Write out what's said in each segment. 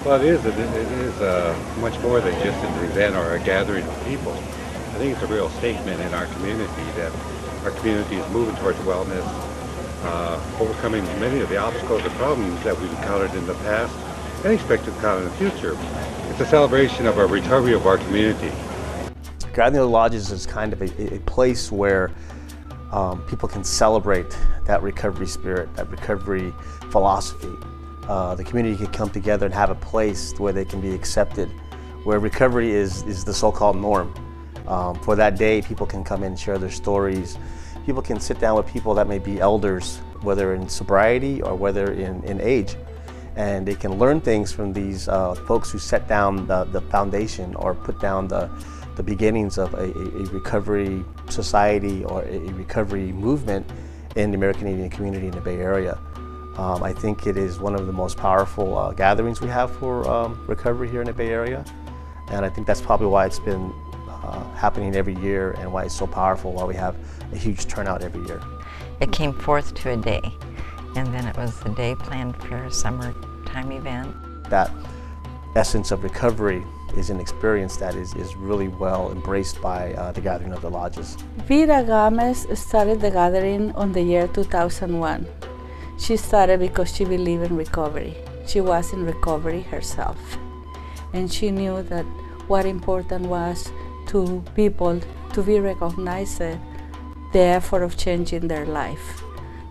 Well, it is much more than just an event or a gathering of people. I think it's a real statement in our community that our community is moving towards wellness, overcoming many of the obstacles and problems that we've encountered in the past and expect to encounter in the future. It's a celebration of our recovery of our community. Gathering of the Lodges is kind of a place where people can celebrate that recovery spirit, that recovery philosophy. The community can come together and have a place where they can be accepted, where recovery is the so-called norm. For that day, people can come in and share their stories. People can sit down with people that may be elders, whether in sobriety or whether in age, and they can learn things from these folks who set down the foundation or put down the beginnings of a recovery society or a recovery movement in the American Indian community in the Bay Area. I think it is one of the most powerful gatherings we have for recovery here in the Bay Area, and I think that's probably why it's been happening every year and why it's so powerful, why we have a huge turnout every year. It came forth to a day, and then it was a day planned for a summertime event. That essence of recovery is an experience that is really well embraced by the Gathering of the Lodges. Vida Gomez started the gathering on the year 2001. She started because she believed in recovery. She was in recovery herself, and she knew that what important was to people to be recognized the effort of changing their life,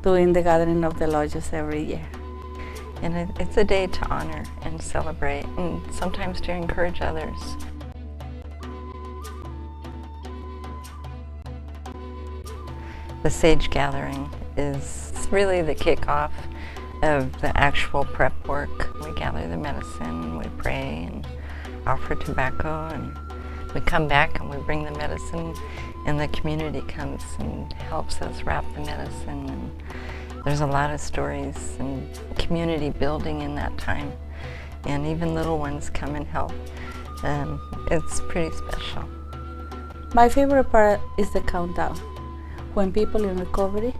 doing the Gathering of the Lodges every year. And it's a day to honor and celebrate, and sometimes to encourage others. The Sage Gathering is really the kickoff of the actual prep work. We gather the medicine, we pray and offer tobacco, and we come back and we bring the medicine, and the community comes and helps us wrap the medicine. And there's a lot of stories and community building in that time, and even little ones come and help. It's pretty special. My favorite part is the countdown. When people in recovery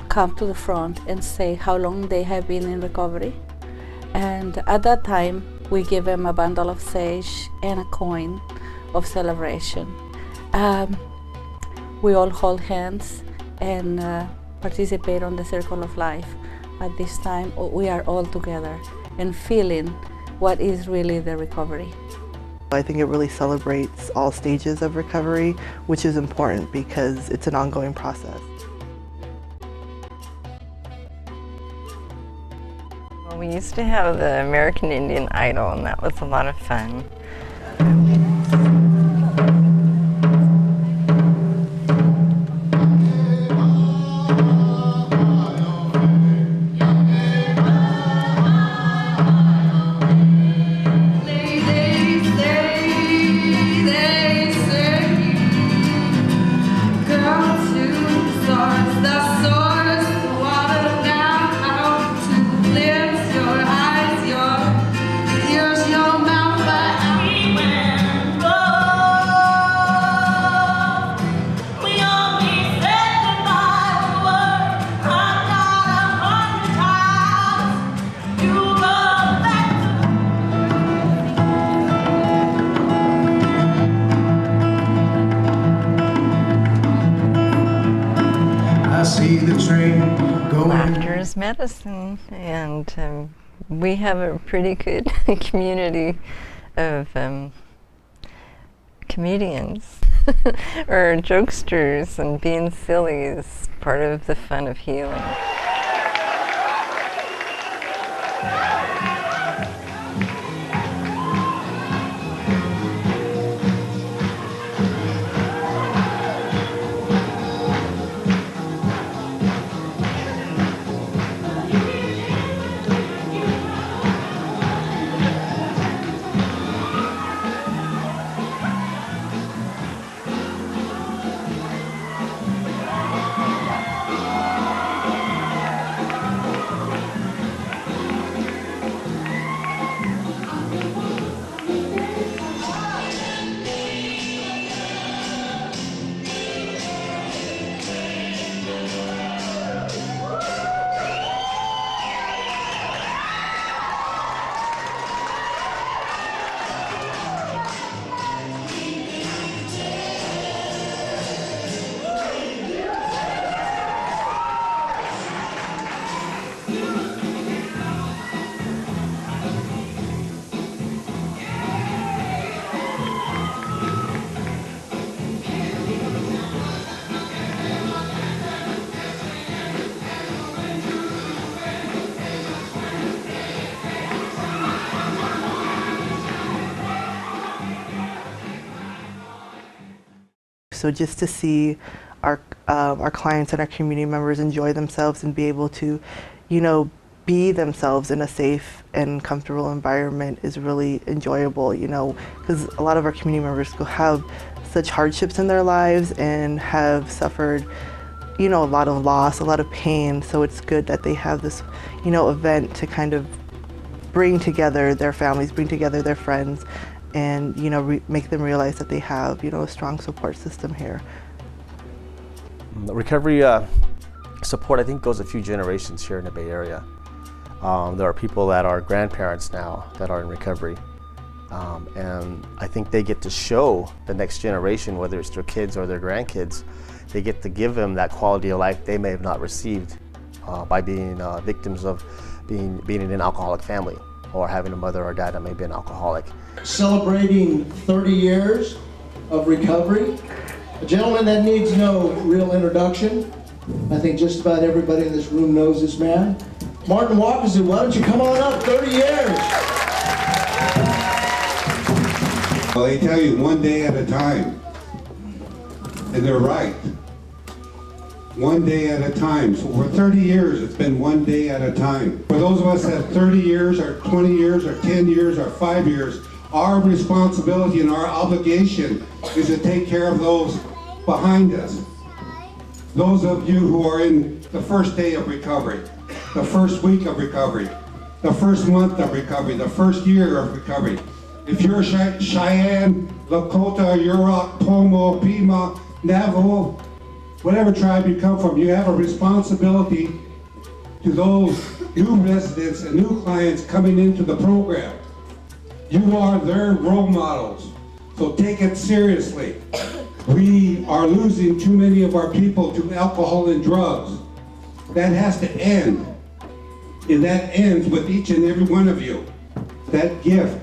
come to the front and say how long they have been in recovery, and at that time we give them a bundle of sage and a coin of celebration. We all hold hands and participate on the circle of life. At this time, we are all together and feeling what is really the recovery. I think it really celebrates all stages of recovery, which is important because it's an ongoing process. Well, we used to have the American Indian Idol, and that was a lot of fun. Laughter is medicine, and we have a pretty good community of comedians or jokesters, and being silly is part of the fun of healing. So just to see our clients and our community members enjoy themselves and be able to, be themselves in a safe and comfortable environment is really enjoyable, because a lot of our community members have such hardships in their lives and have suffered, a lot of loss, a lot of pain. So it's good that they have this, event to kind of bring together their families, bring together their friends, and, make them realize that they have, a strong support system here. The recovery support, I think, goes a few generations here in the Bay Area. There are people that are grandparents now that are in recovery. And I think they get to show the next generation, whether it's their kids or their grandkids, they get to give them that quality of life they may have not received by being victims of being in an alcoholic family or having a mother or dad that may be an alcoholic. Celebrating 30 years of recovery. A gentleman that needs no real introduction. I think just about everybody in this room knows this man. Martin Wakazu, why don't you come on up, 30 years. Well, they tell you one day at a time, and they're right. One day at a time. So for 30 years, it's been one day at a time. For those of us that have 30 years, or 20 years, or 10 years, or 5 years, our responsibility and our obligation is to take care of those behind us. Those of you who are in the first day of recovery, the first week of recovery, the first month of recovery, the first year of recovery. If you're Cheyenne, Lakota, Yurok, Pomo, Pima, Navajo, whatever tribe you come from, you have a responsibility to those new residents and new clients coming into the program. You are their role models, so take it seriously. We are losing too many of our people to alcohol and drugs. That has to end. And that ends with each and every one of you. That gift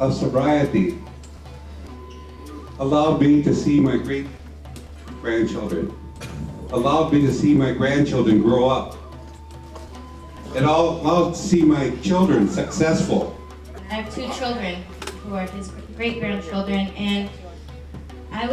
of sobriety allowed me to see my great grandchildren, allowed me to see my grandchildren grow up. It allowed to see my children successful. I have 2 children who are his great-grandchildren, and I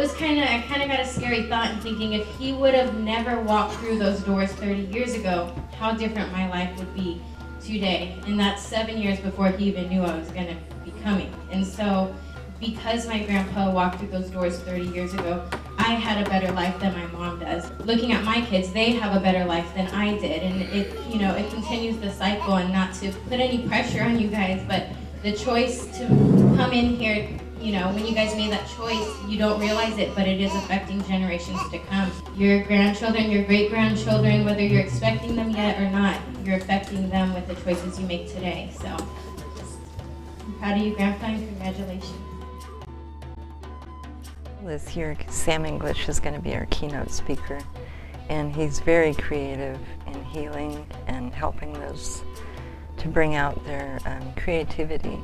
kind of got a scary thought in thinking if he would have never walked through those doors 30 years ago, how different my life would be today. And that's 7 years before he even knew I was going to be coming. And so because my grandpa walked through those doors 30 years ago, I had a better life than my mom does. Looking at my kids, they have a better life than I did. And it continues the cycle, and not to put any pressure on you guys, but the choice to come in here, when you guys made that choice, you don't realize it, but it is affecting generations to come. Your grandchildren, your great-grandchildren, whether you're expecting them yet or not, you're affecting them with the choices you make today. So, I'm proud of you, Grandpa, and congratulations. This year, Sam English is going to be our keynote speaker, and he's very creative in healing and helping those to bring out their creativity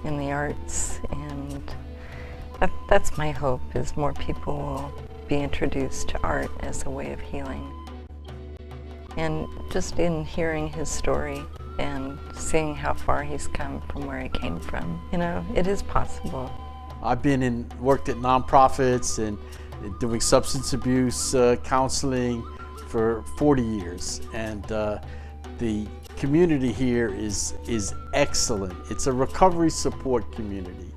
in the arts, and that's my hope, is more people will be introduced to art as a way of healing. And just in hearing his story and seeing how far he's come from where he came from, it is possible. I've worked at nonprofits and doing substance abuse counseling for 40 years, and the community here is excellent. It's a recovery support community.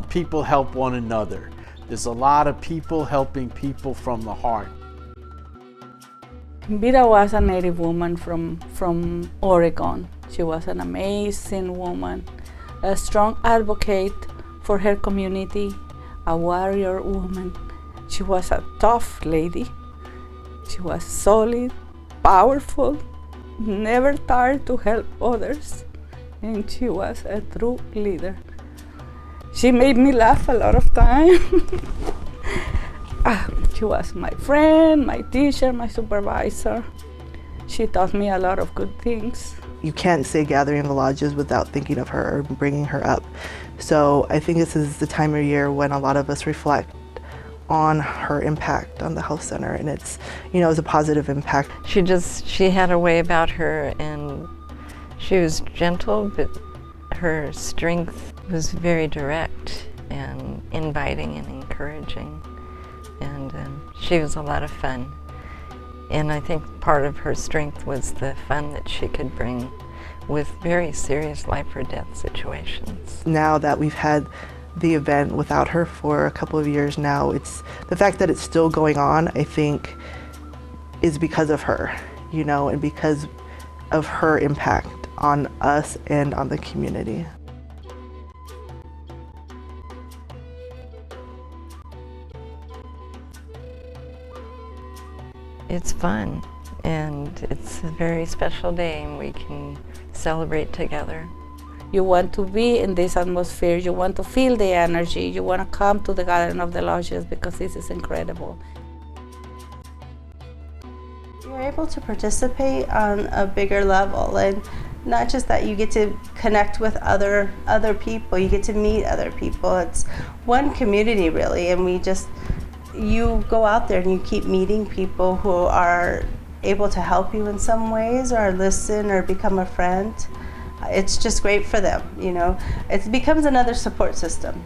People help one another. There's a lot of people helping people from the heart. Vida was a Native woman from Oregon. She was an amazing woman, a strong advocate for her community, a warrior woman. She was a tough lady. She was solid, powerful, never tired to help others, and she was a true leader. She made me laugh a lot of time. She was my friend, my teacher, my supervisor. She taught me a lot of good things. You can't say Gathering of the Lodges without thinking of her or bringing her up. So I think this is the time of year when a lot of us reflect on her impact on the health center, and it's a positive impact. She had a way about her, and she was gentle, but her strength was very direct and inviting and encouraging. and she was a lot of fun. And I think part of her strength was the fun that she could bring with very serious life or death situations. Now that we've had the event without her for a couple of years now, it's the fact that it's still going on, I think, is because of her, you know, and because of her impact on us and on the community. It's fun, and it's a very special day, and we can celebrate together. You want to be in this atmosphere, you want to feel the energy, you want to come to the Gathering of the Lodges because this is incredible. You're able to participate on a bigger level, and not just that, you get to connect with other people, you get to meet other people. It's one community really, and you go out there and you keep meeting people who are able to help you in some ways, or listen, or become a friend. It's just great for them, you know. It becomes another support system.